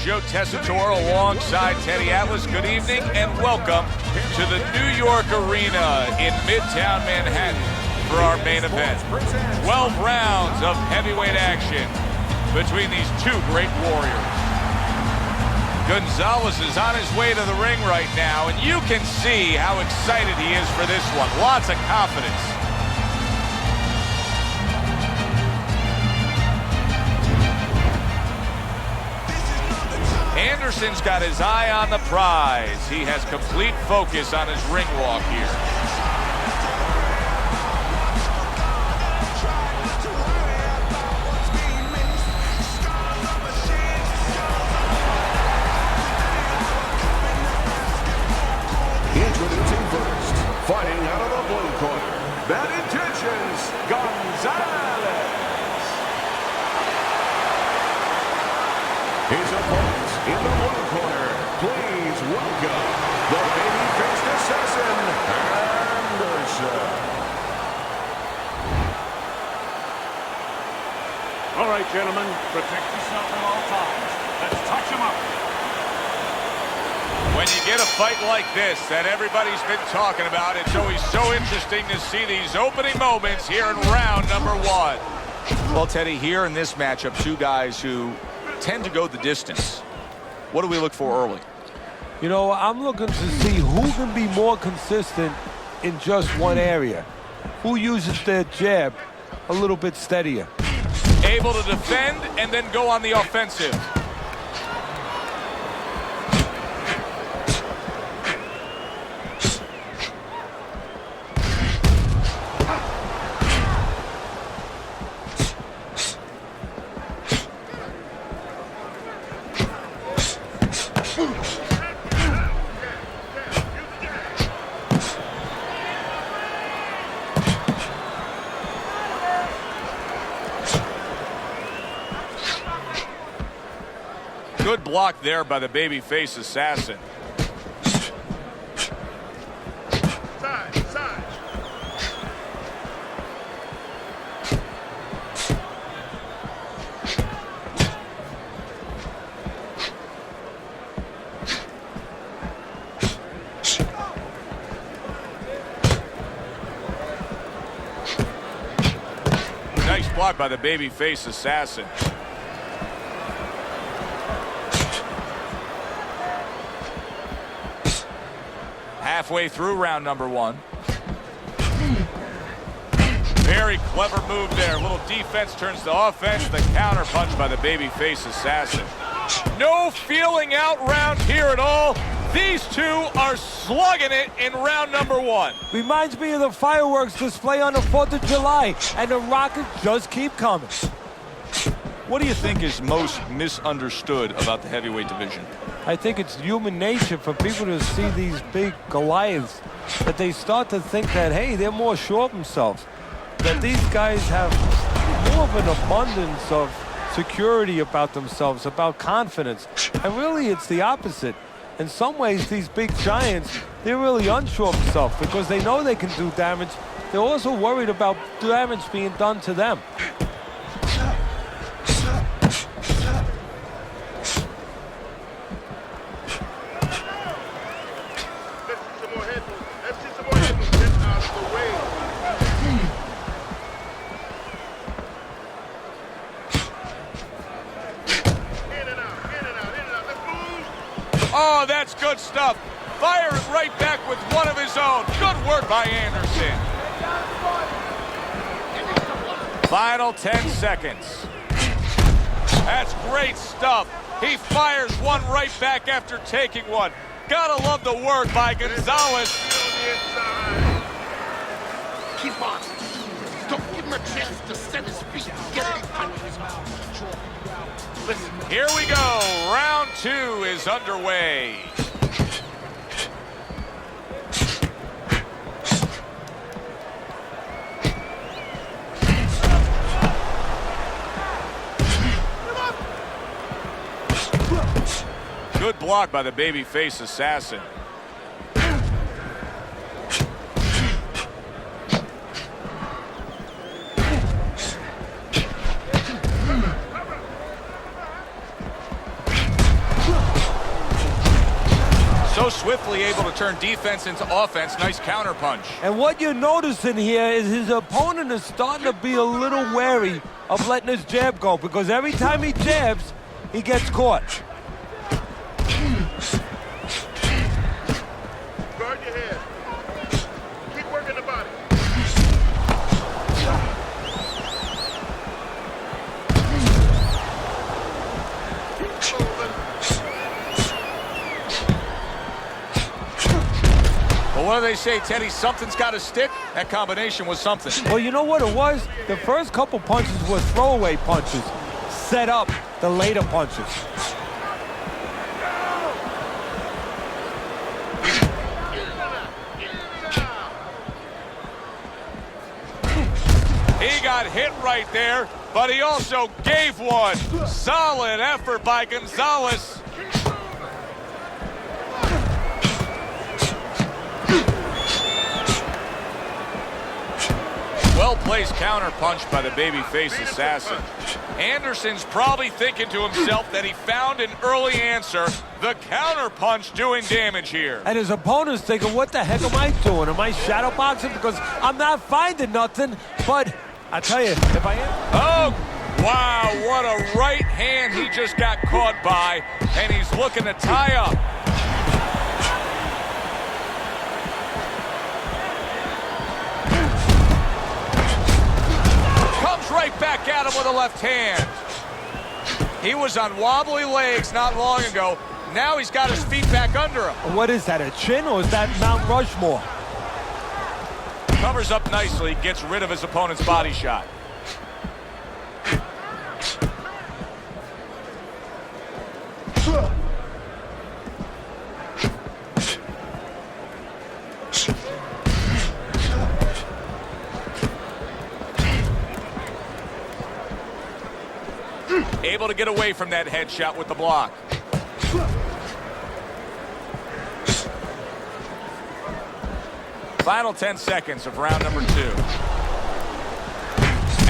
Joe Tessitore alongside Teddy Atlas. Good evening and welcome to the New York Arena in Midtown Manhattan for our main event. 12 rounds of heavyweight action between these two great warriors. Gonzalez is on his way to the ring right now, and you can see how excited he is for this one. Lots of confidence. Anderson's got his eye on the prize. He has complete focus on his ring walk here. Introducing first, fighting out of the blue corner, Bad Intentions, Gonzalez. His opponent in the blue corner, please welcome the baby-faced assassin, Anderson. All right, gentlemen, protect yourself at all times. Let's touch him up. When you get a fight like this that everybody's been talking about, it's always so interesting to see these opening moments here in round number one. Well, Teddy, here in this matchup, two guys who tend to go the distance. What do we look for early? You know, I'm looking to see who can be more consistent in just one area. Who uses their jab a little bit steadier. Able to defend and then go on the offensive. Good block there by the babyface assassin. Side. Nice block by the babyface assassin. Halfway through round number one. Very clever move there. A little defense turns to offense. The counter punch by the babyface assassin. No feeling out round here at all. These two are slugging it in round number one. Reminds me of the fireworks display on the 4th of July, and the rockets just keep coming. What do you think is most misunderstood about the heavyweight division? I think it's human nature for people to see these big Goliaths, that they start to think that, hey, they're more sure of themselves, that these guys have more of an abundance of security about themselves, about confidence. And really, it's the opposite. In some ways, these big giants, they're really unsure of themselves because they know they can do damage. They're also worried about damage being done to them. Oh, that's good stuff. Firing right back with one of his own. Good work by Anderson. Final 10 seconds. That's great stuff. He fires one right back after taking one. Gotta love the work by Gonzalez. Keep on. Don't give him a chance to set his feet and get it under his mouth. Listen. Here we go. Round two is underway. Good block by the babyface assassin. So swiftly able to turn defense into offense. Nice counter punch. And what you're noticing here is his opponent is starting to be a little wary of letting his jab go, because every time he jabs, he gets caught. Guard your head. Keep working the body. Keep moving. Well, what do they say, Teddy? Something's got to stick. That combination was something. Well, you know what it was? The first couple punches were throwaway punches, set up the later punches. He got hit right there, but he also gave one. Solid effort by Gonzalez. Well-placed counter punch by the babyface assassin. Anderson's probably thinking to himself that he found an early answer. The counter punch doing damage here. And his opponent's thinking, what the heck am I doing? Am I shadow boxing? Because I'm not finding nothing. But I tell you, if I am... Oh, wow, what a right hand he just got caught by. And he's looking to tie up. Right back at him with a left hand. He was on wobbly legs not long ago. Now he's got his feet back under him. What is that, a chin, or is that Mount Rushmore? Covers up nicely, gets rid of his opponent's body shot. Able to get away from that headshot with the block. Final 10 seconds of round number 2.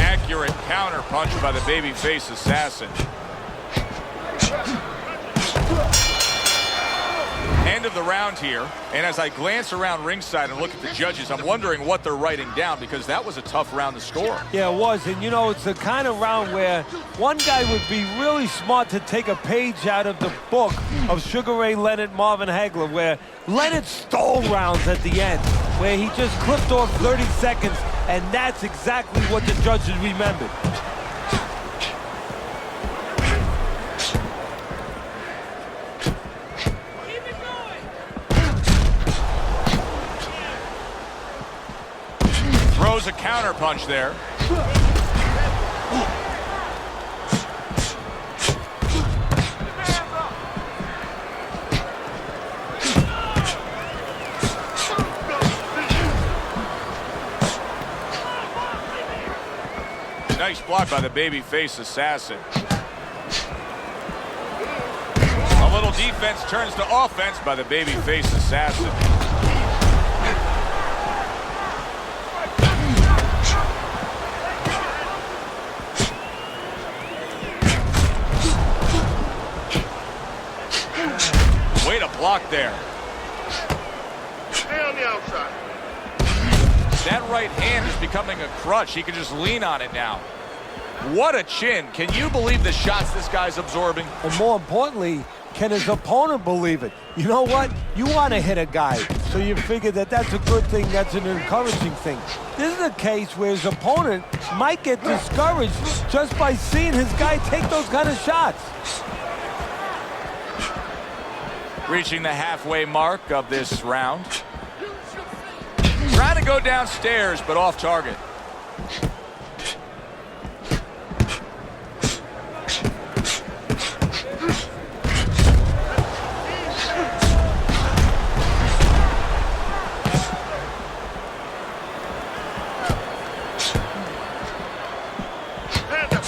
Accurate counter punch by the babyface assassin. End of the round here, and as I glance around ringside and look at the judges, I'm wondering what they're writing down, because that was a tough round to score. Yeah, it was, and you know, it's the kind of round where one guy would be really smart to take a page out of the book of Sugar Ray Leonard, Marvin Hagler, where Leonard stole rounds at the end, where he just clipped off 30 seconds, and that's exactly what the judges remembered. Throws a counter punch there. Nice block by the babyface assassin. A little defense turns to offense by the babyface assassin. Way to block there. Stay on the outside. That right hand is becoming a crutch. He can just lean on it now. What a chin. Can you believe the shots this guy's absorbing? And more importantly, can his opponent believe it? You know what? You want to hit a guy, so you figure that that's a good thing, that's an encouraging thing. This is a case where his opponent might get discouraged just by seeing his guy take those kind of shots. Reaching the halfway mark of this round. Trying to go downstairs, but off target.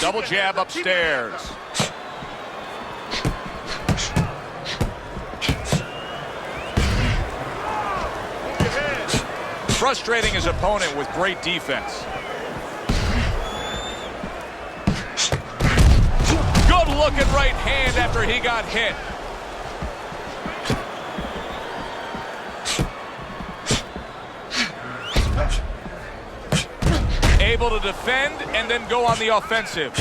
Double jab upstairs. Frustrating his opponent with great defense. Good looking right hand after he got hit. able to defend and then go on the offensive.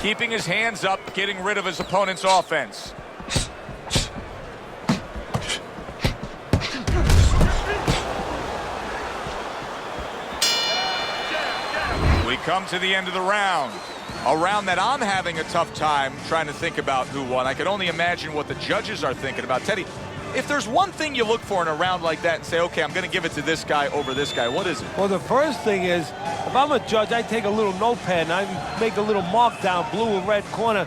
Keeping his hands up, getting rid of his opponent's offense. We come to the end of the round. A round that I'm having a tough time trying to think about who won. I can only imagine what the judges are thinking about. Teddy, if there's one thing you look for in a round like that and say, okay, I'm going to give it to this guy over this guy, what is it? Well, the first thing is, if I'm a judge, I take a little notepad and I make a little mark down, blue or red corner,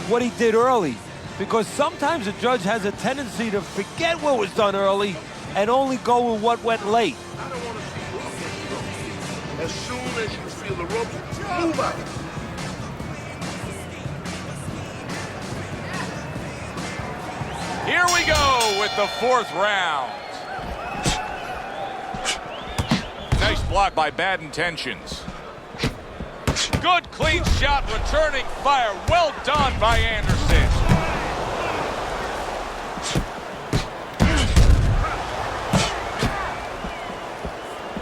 what he did early. Because sometimes a judge has a tendency to forget what was done early and only go with what went late. I don't want to see movement. As soon as you feel the ropes, move out. Here we go with the fourth round. Nice block by Bad Intentions. Good clean shot, returning fire. Well done by Anderson.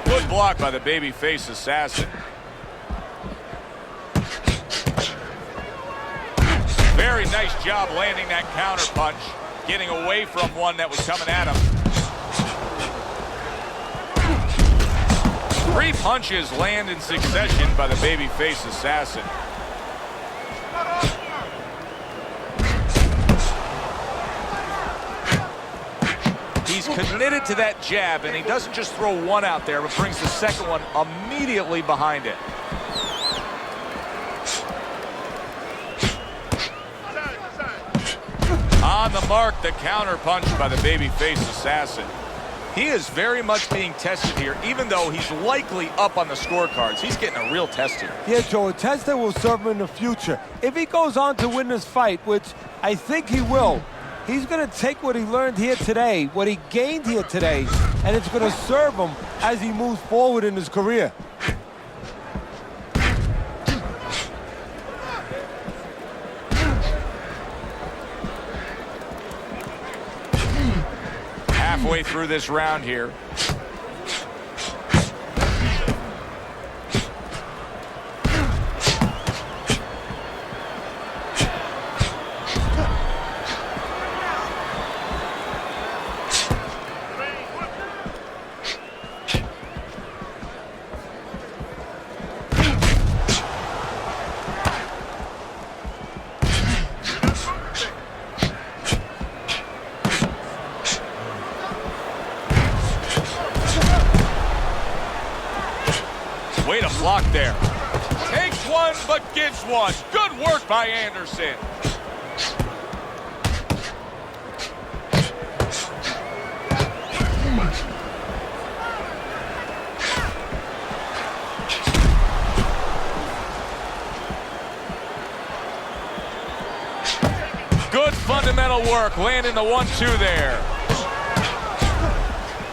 Good block by the babyface assassin. Very nice job landing that counter punch, getting away from one that was coming at him. 3 punches land in succession by the babyface assassin. He's committed to that jab, and he doesn't just throw one out there, but brings the second one immediately behind it. On the mark, the counter punch by the babyface assassin. He is very much being tested here, even though he's likely up on the scorecards. He's getting a real test here. Yeah, Joe, a test that will serve him in the future. If he goes on to win this fight, which I think he will, he's going to take what he learned here today, what he gained here today, and it's going to serve him as he moves forward in his career. Halfway through this round here. Way to block there. Takes one, but gives one. Good work by Anderson. Good fundamental work, landing the 1-2 there.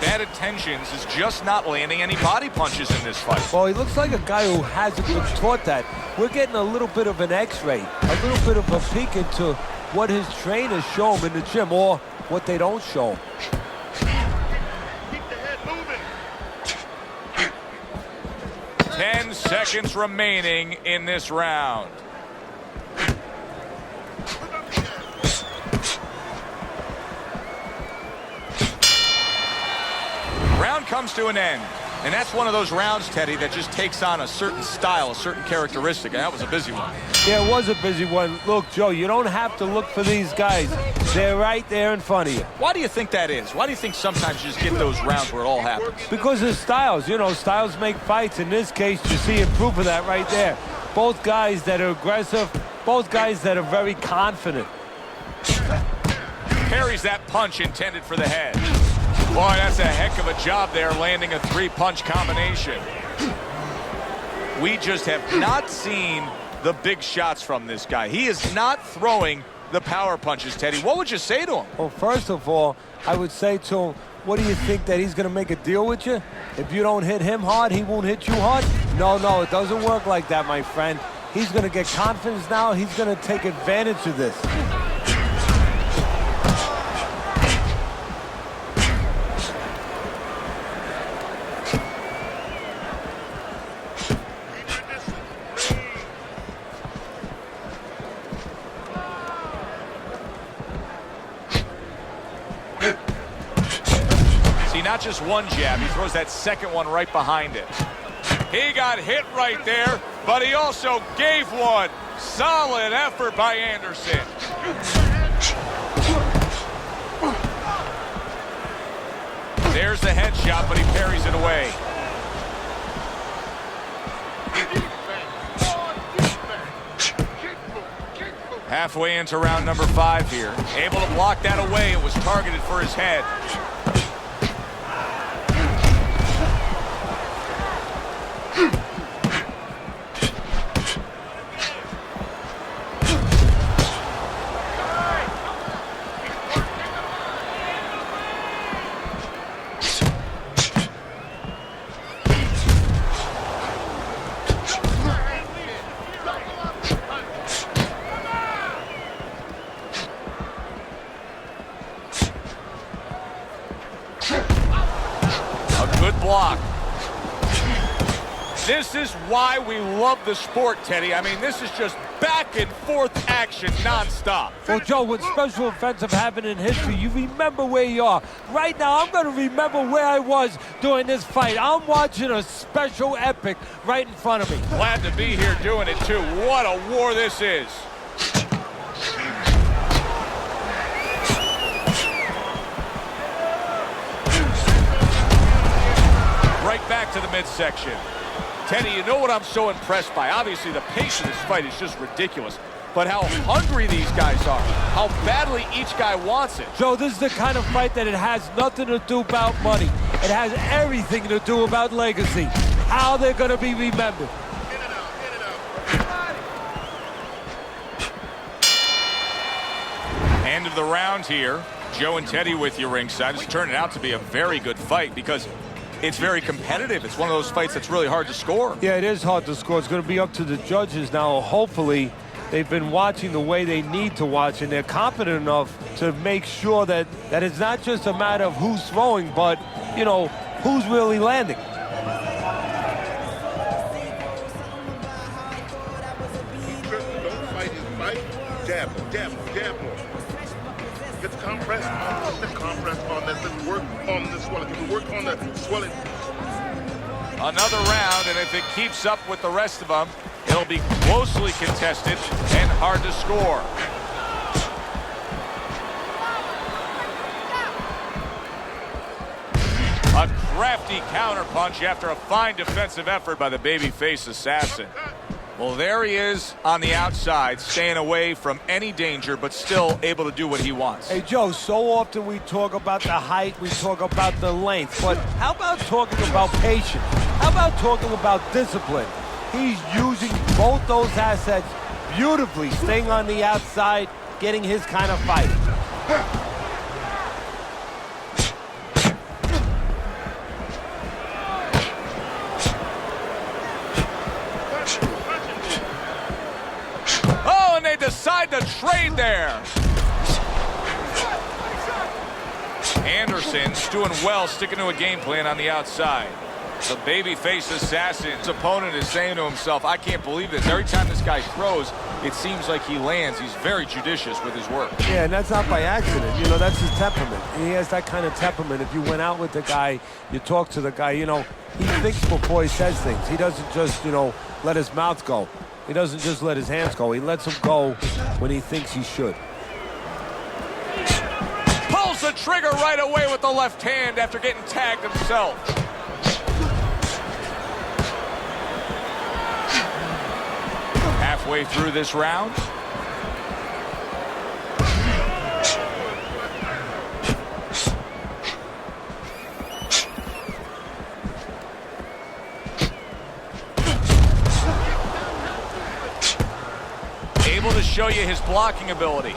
Bad Intentions is just not landing any body punches in this fight. Well, he looks like a guy who hasn't been taught that. We're getting a little bit of an x-ray, a little bit of a peek into what his trainers show him in the gym or what they don't show him. Keep the head moving. 10 seconds remaining in this round. Round comes to an end, and that's one of those rounds, Teddy, that just takes on a certain style, a certain characteristic, and that was a busy one. Yeah, it was a busy one. Look, Joe, you don't have to look for these guys. They're right there in front of you. Why do you think that is? Why do you think sometimes you just get those rounds where it all happens? Because of styles. You know, styles make fights. In this case, you see a proof of that right there. Both guys that are aggressive, both guys that are very confident. Parries that punch intended for the head. Boy, that's a heck of a job there, landing a 3-punch combination. We just have not seen the big shots from this guy. He is not throwing the power punches, Teddy. What would you say to him? Well, first of all, I would say to him, what do you think, that he's going to make a deal with you? If you don't hit him hard, he won't hit you hard? No, it doesn't work like that, my friend. He's going to get confidence now. He's going to take advantage of this. Not just one jab, he throws that second one right behind it. He got hit right there, but he also gave one. Solid effort by Anderson. There's the headshot, but he parries it away. Halfway into round number 5 here. Able to block that away. It was targeted for his head. Good block. This is why we love the sport, Teddy. I mean, this is just back and forth action nonstop. Well, Joe, with special offensive happened in history, you remember where you are. Right now, I'm going to remember where I was during this fight. I'm watching a special epic right in front of me. Glad to be here doing it, too. What a war this is. Right back to the midsection. Teddy, you know what I'm so impressed by? Obviously, the pace of this fight is just ridiculous. But how hungry these guys are. How badly each guy wants it. Joe, this is the kind of fight that it has nothing to do about money. It has everything to do about legacy. How they're going to be remembered. End of the round here. Joe and Teddy with you ringside. It's turning out to be a very good fight because it's very competitive. It's one of those fights that's really hard to score. Yeah, it is hard to score. It's going to be up to the judges now. Hopefully, they've been watching the way they need to watch, and they're confident enough to make sure that it's not just a matter of who's throwing, but, you know, who's really landing. Don't fight his fight. Jab, jab, jab. Get the compress on. The compress on that. Let's work on the swelling. Let's work on the swelling. Another round, and if it keeps up with the rest of them, it'll be closely contested and hard to score. A crafty counterpunch after a fine defensive effort by the babyface assassin. Well, there he is on the outside, staying away from any danger, but still able to do what he wants. Hey, Joe, so often we talk about the height, we talk about the length, but how about talking about patience? How about talking about discipline? He's using both those assets beautifully, staying on the outside, getting his kind of fight. Decide to trade there. Anderson's doing well, sticking to a game plan on the outside. The babyface assassin's opponent is saying to himself, I can't believe this. Every time this guy throws, it seems like he lands. He's very judicious with his work. Yeah, and that's not by accident. You know, that's his temperament. He has that kind of temperament. If you went out with the guy, you talk to the guy, you know, he thinks before he says things. He doesn't just, you know, let his mouth go. He doesn't just let his hands go. He lets them go when he thinks he should. Pulls the trigger right away with the left hand after getting tagged himself. Halfway through this round. Able to show you his blocking ability.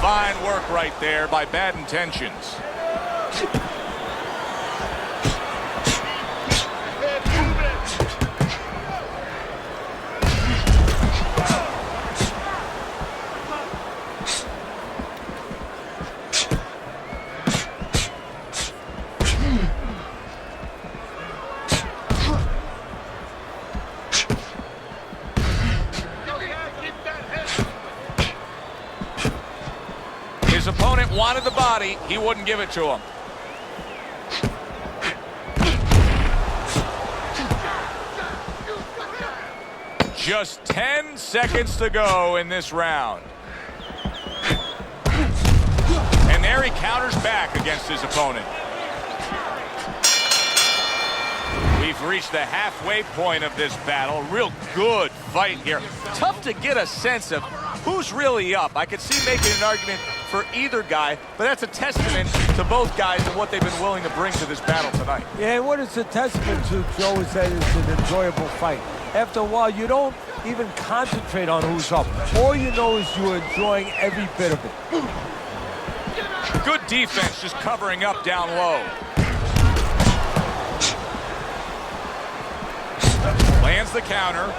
Fine work right there by Bad Intentions. His opponent wanted the body. He wouldn't give it to him. Just 10 seconds to go in this round. And there he counters back against his opponent. We've reached the halfway point of this battle. Real good fight here. Tough to get a sense of who's really up. I could see making an argument for either guy, but that's a testament to both guys and what they've been willing to bring to this battle tonight. Yeah, what it's a testament to, Joe, is that it's an enjoyable fight. After a while, you don't even concentrate on who's up. All you know is you're enjoying every bit of it. Good defense, just covering up down low. Lands the counter.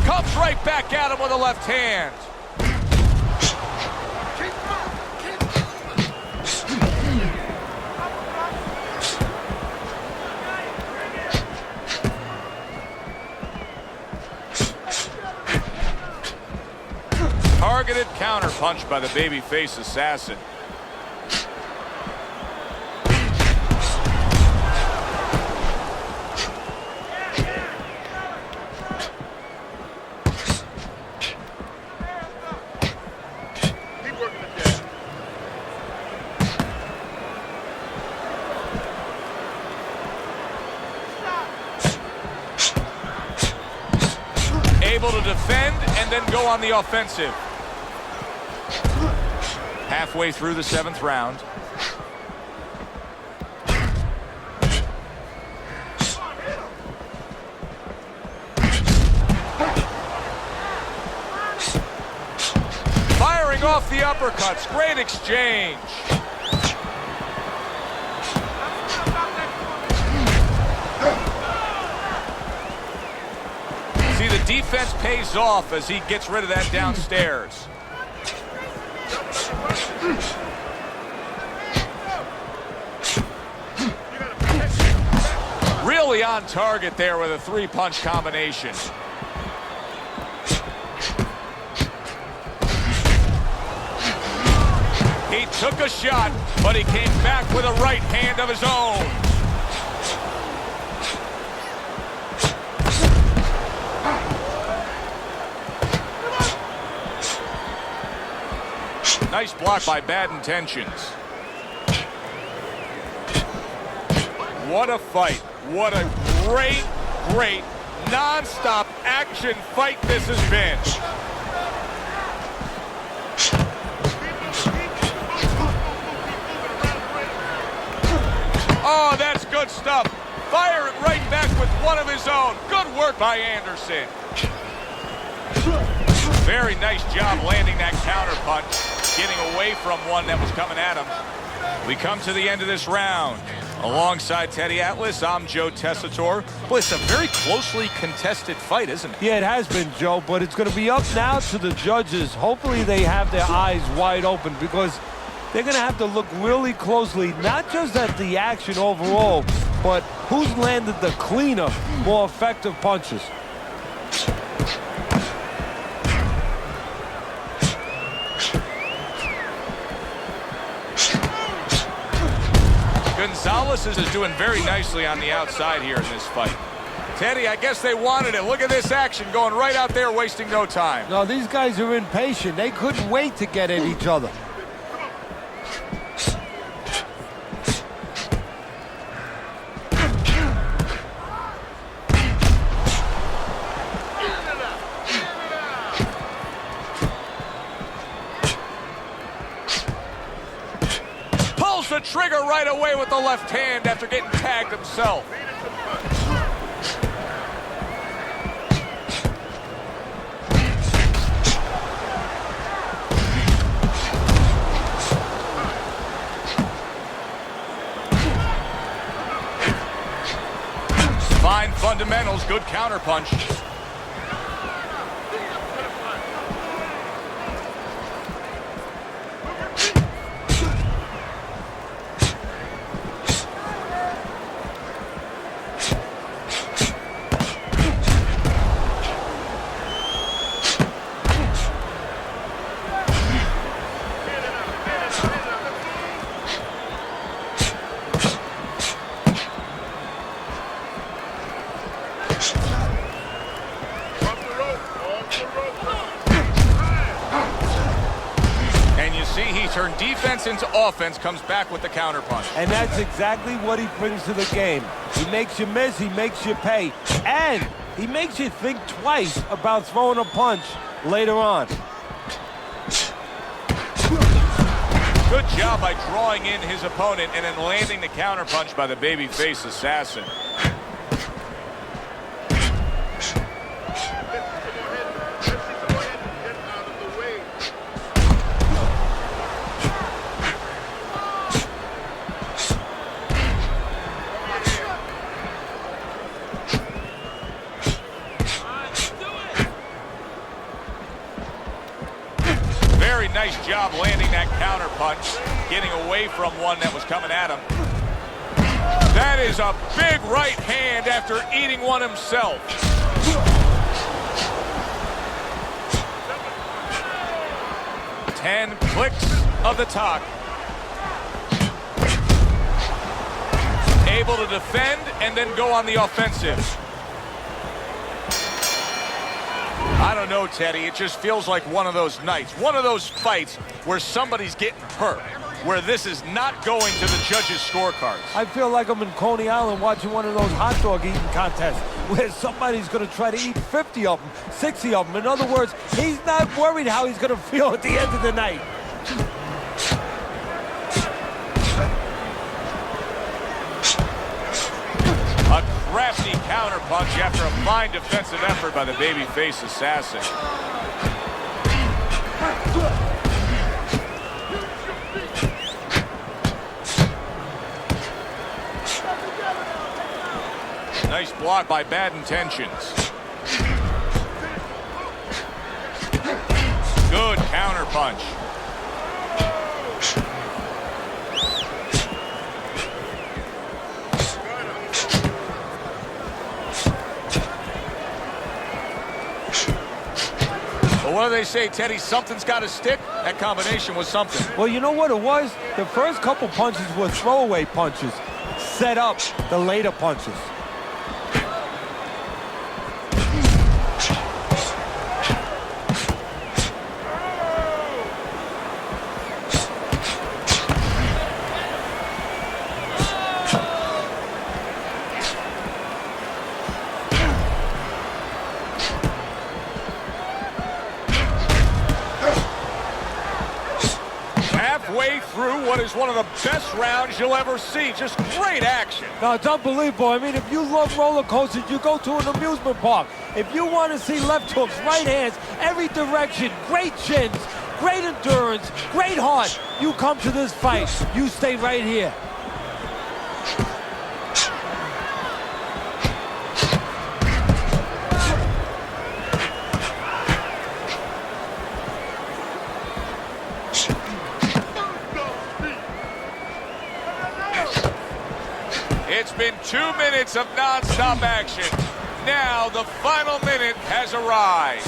Comes right back at him with a left hand. Targeted counter punch by the babyface assassin. Able to defend and then go on the offensive. Halfway through the 7th round. Firing off the uppercuts. Great exchange. See, the defense pays off as he gets rid of that downstairs. Really on target there with a 3-punch combination. He took a shot, but he came back with a right hand of his own. Nice block by Bad Intentions. What a fight. What a great, great, non-stop action fight this has been. Oh, that's good stuff. Firing right back with one of his own. Good work by Anderson. Very nice job landing that counter punch, getting away from one that was coming at him. We come to the end of this round. Alongside Teddy Atlas, I'm Joe Tessitore. Boy, it's a very closely contested fight, isn't it? Yeah, it has been, Joe, but it's going to be up now to the judges. Hopefully they have their eyes wide open because they're going to have to look really closely, not just at the action overall, but who's landed the cleaner, more effective punches. Gonzalez is doing very nicely on the outside here in this fight. Teddy, I guess they wanted it. Look at this action going right out there, wasting no time. No, these guys are impatient. They couldn't wait to get at each other. Pulls the trigger right away with the left hand after getting tagged himself. Fine fundamentals, good counterpunch. He turned defense into offense, comes back with the counterpunch. And that's exactly what he brings to the game. He makes you miss, he makes you pay, and he makes you think twice about throwing a punch later on. Good job by drawing in his opponent and then landing the counterpunch by the babyface assassin. Very nice job landing that counter punch, getting away from one that was coming at him. That is a big right hand after eating one himself. Ten clicks of the talk. Able to defend and then go on the offensive. I don't know, Teddy. It just feels like one of those nights, one of those fights where somebody's getting hurt, where this is not going to the judges' scorecards. I feel like I'm in Coney Island watching one of those hot dog eating contests where somebody's going to try to eat 50 of them, 60 of them. In other words, he's not worried how he's going to feel at the end of the night. A crafty counterpunch after a fine defensive effort by the babyface assassin. Nice block by Bad Intentions. Good counterpunch. Well, what do they say, Teddy? Something's got to stick. That combination was something. Well, you know what it was? The first couple punches were throwaway punches, set up the later punches. Halfway through what is one of the best rounds you'll ever see. Just great action. No, it's unbelievable. I mean, if you love roller coasters, you go to an amusement park. If you want to see left hooks, right hands, every direction, great chins, great endurance, great heart, you come to this fight. You stay right here. It's been 2 minutes of non-stop action. Now the final minute has arrived.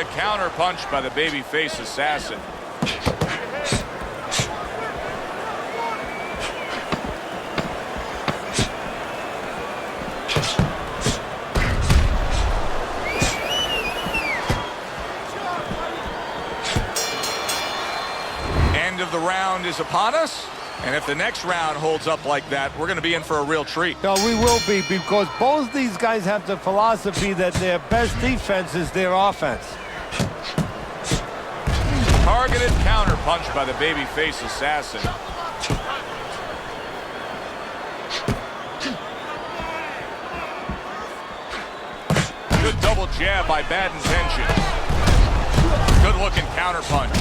the counter punch by the babyface assassin. End of the round is upon us. And if the next round holds up like that, we're going to be in for a real treat. No, we will be, because both these guys have the philosophy that their best defense is their offense. Targeted counter punch by the babyface assassin. Good double jab by Bad Intentions. Good looking counter punch.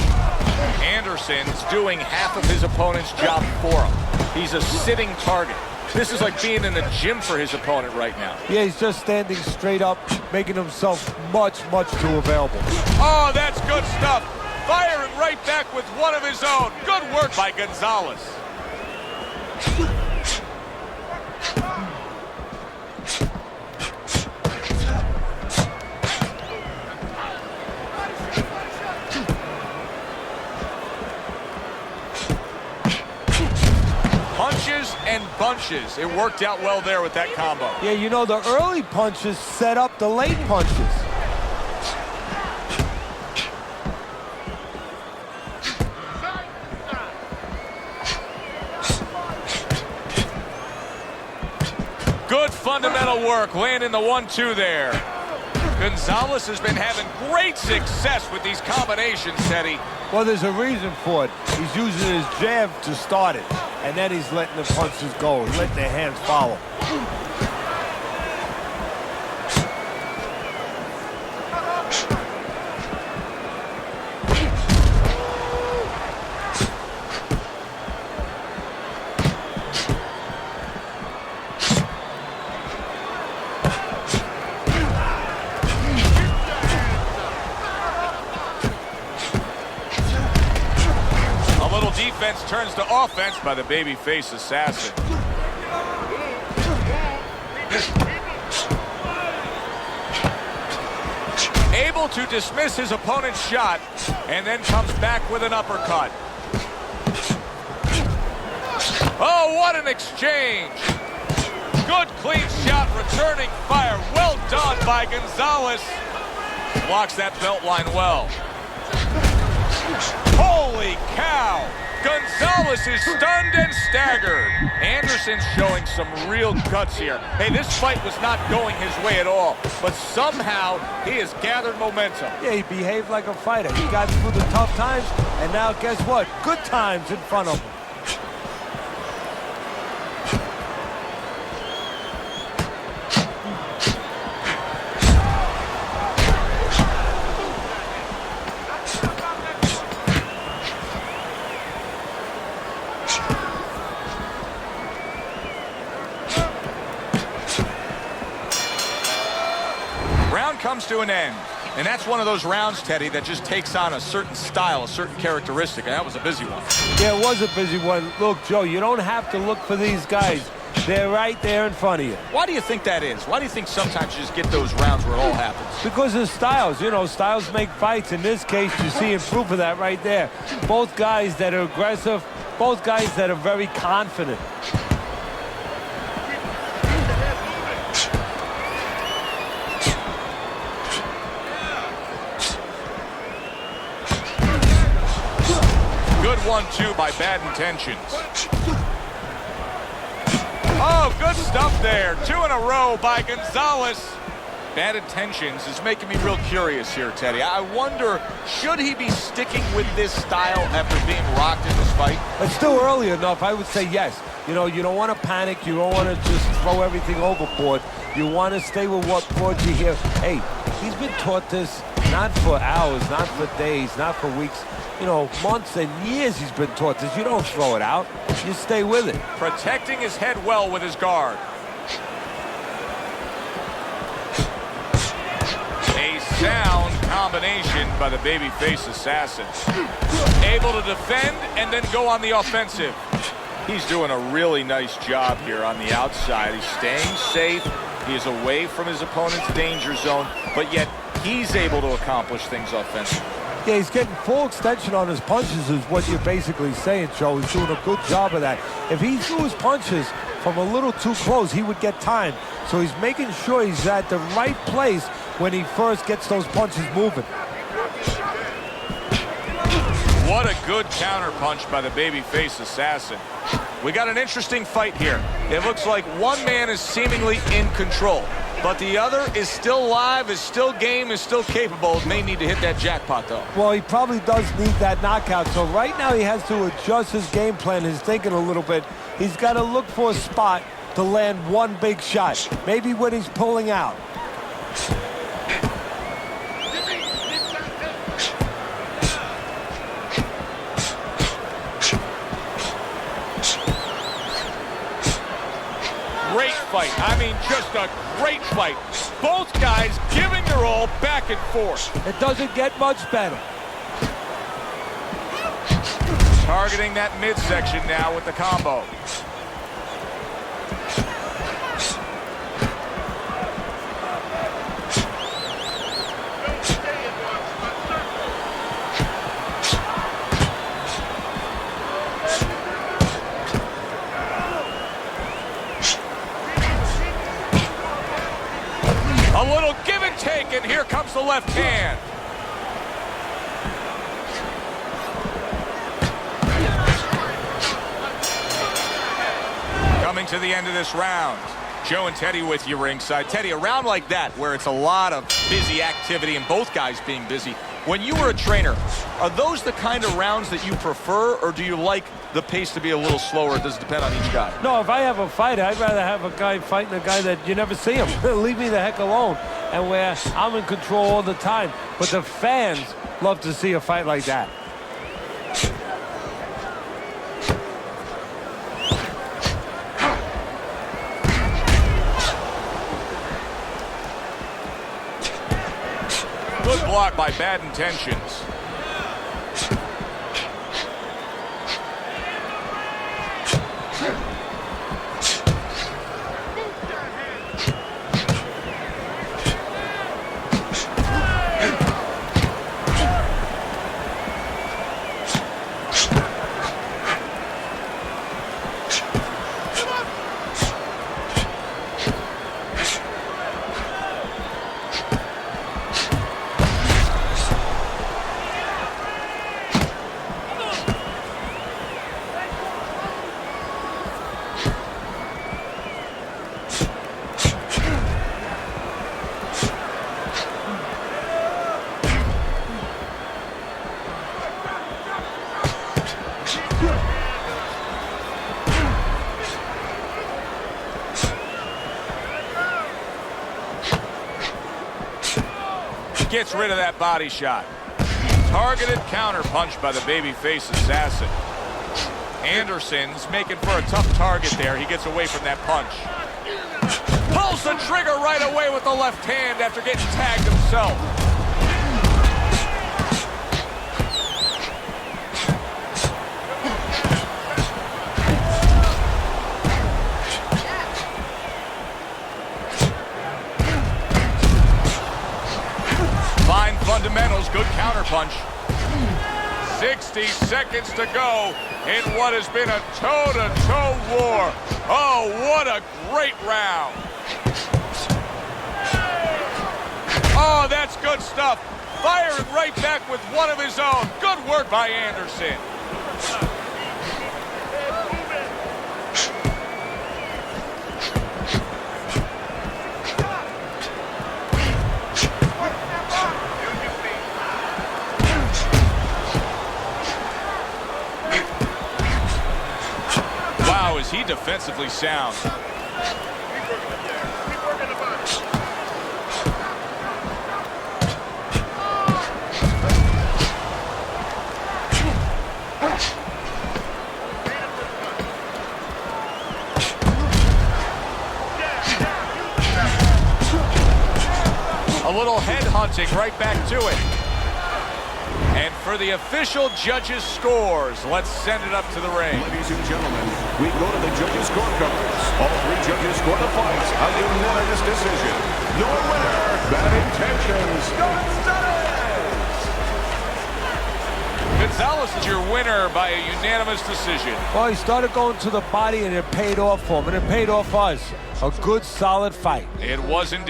Anderson's doing half of his opponent's job for him. He's a sitting target. This is like being in the gym for his opponent right now. Yeah, he's just standing straight up, making himself much too available. Oh, that's good stuff. Firing right back with one of his own. Good work by Gonzalez. Punches and bunches. It worked out well there with that combo. Yeah, you know, the early punches set up the late punches. Good fundamental work, landing the 1-2 there. Gonzalez has been having great success with these combinations, Teddy. Well, there's a reason for it. He's using his jab to start it, and then he's letting the punches go and letting their hands follow. Defense turns to offense by the babyface assassin. Able to dismiss his opponent's shot and then comes back with an uppercut. Oh, what an exchange. Good clean shot, returning fire. Well done by Gonzalez. Blocks that belt line well. Holy cow! Gonzalez is stunned and staggered. Anderson's showing some real guts here. Hey, this fight was not going his way at all, but somehow he has gathered momentum. Yeah, he behaved like a fighter. He got through the tough times, and now guess what? Good times in front of him. Comes to an end. And that's one of those rounds, Teddy, that just takes on a certain style, a certain characteristic, and that was a busy one. Yeah, it was a busy one. Look, Joe, you don't have to look for these guys. They're right there in front of you. Why do you think that is? Why do you think sometimes you just get those rounds where it all happens? Because of styles. You know, styles make fights. In this case, you see proof of that right there. Both guys that are aggressive, both guys that are very confident. Good 1-2 by Bad Intentions. Oh, good stuff there. 2 in a row by Gonzalez. Bad Intentions is making me real curious here, Teddy. I wonder, should he be sticking with this style after being rocked in this fight? It's still early enough. I would say yes. You know, you don't want to panic. You don't want to just throw everything overboard. You want to stay with what brought you here. Hey, he's been taught this not for hours, not for days, not for weeks. You know, months and years he's been taught this. You don't throw it out. You stay with it. Protecting his head well with his guard. A sound combination by the babyface assassin. Able to defend and then go on the offensive. He's doing a really nice job here on the outside. He's staying safe. He is away from his opponent's danger zone, but yet he's able to accomplish things offensively. Yeah, he's getting full extension on his punches is what you're basically saying, Joe. He's doing a good job of that. If he threw his punches from a little too close, he would get time. So he's making sure he's at the right place when he first gets those punches moving. What a good counter punch by the babyface assassin. We got an interesting fight here. It looks like one man is seemingly in control, but the other is still live, is still game, is still capable. May need to hit that jackpot, though. Well, he probably does need that knockout. So right now he has to adjust his game plan, his thinking a little bit. He's got to look for a spot to land one big shot, maybe when he's pulling out. Great fight. I mean, just a great fight. Both guys giving their all back and forth. It doesn't get much better. Targeting that midsection now with the combo. A little give and take, and here comes the left hand. Coming to the end of this round. Joe and Teddy with you ringside. Teddy, a round like that where it's a lot of busy activity and both guys being busy. When you were a trainer, are those the kind of rounds that you prefer, or do you like the pace to be a little slower? It does depend on each guy. No, if I have a fighter, I'd rather have a guy fighting a guy that you never see him. Leave me the heck alone. And where I'm in control all the time. But the fans love to see a fight like that. Good block by Bad Intentions. Gets rid of that body shot. Targeted counter punch by the babyface assassin. Anderson's making for a tough target there. He gets away from that punch. Pulls the trigger right away with the left hand after getting tagged himself. Fine fundamentals, good counter punch. 60 seconds to go in what has been a toe-to-toe war. Oh, what a great round. Oh, that's good stuff. Firing right back with one of his own. Good work by Anderson. Wow, is he defensively sound. A little head hunting right back to it. And for the official judges' scores, let's send it up to the ring. Ladies and gentlemen, we go to the judges' scorecards. All three judges score the fight a unanimous decision. Your winner, batting tensions, Gonzalez is your winner by a unanimous decision. Well, he started going to the body, and it paid off for him, and it paid off us. A good, solid fight. It wasn't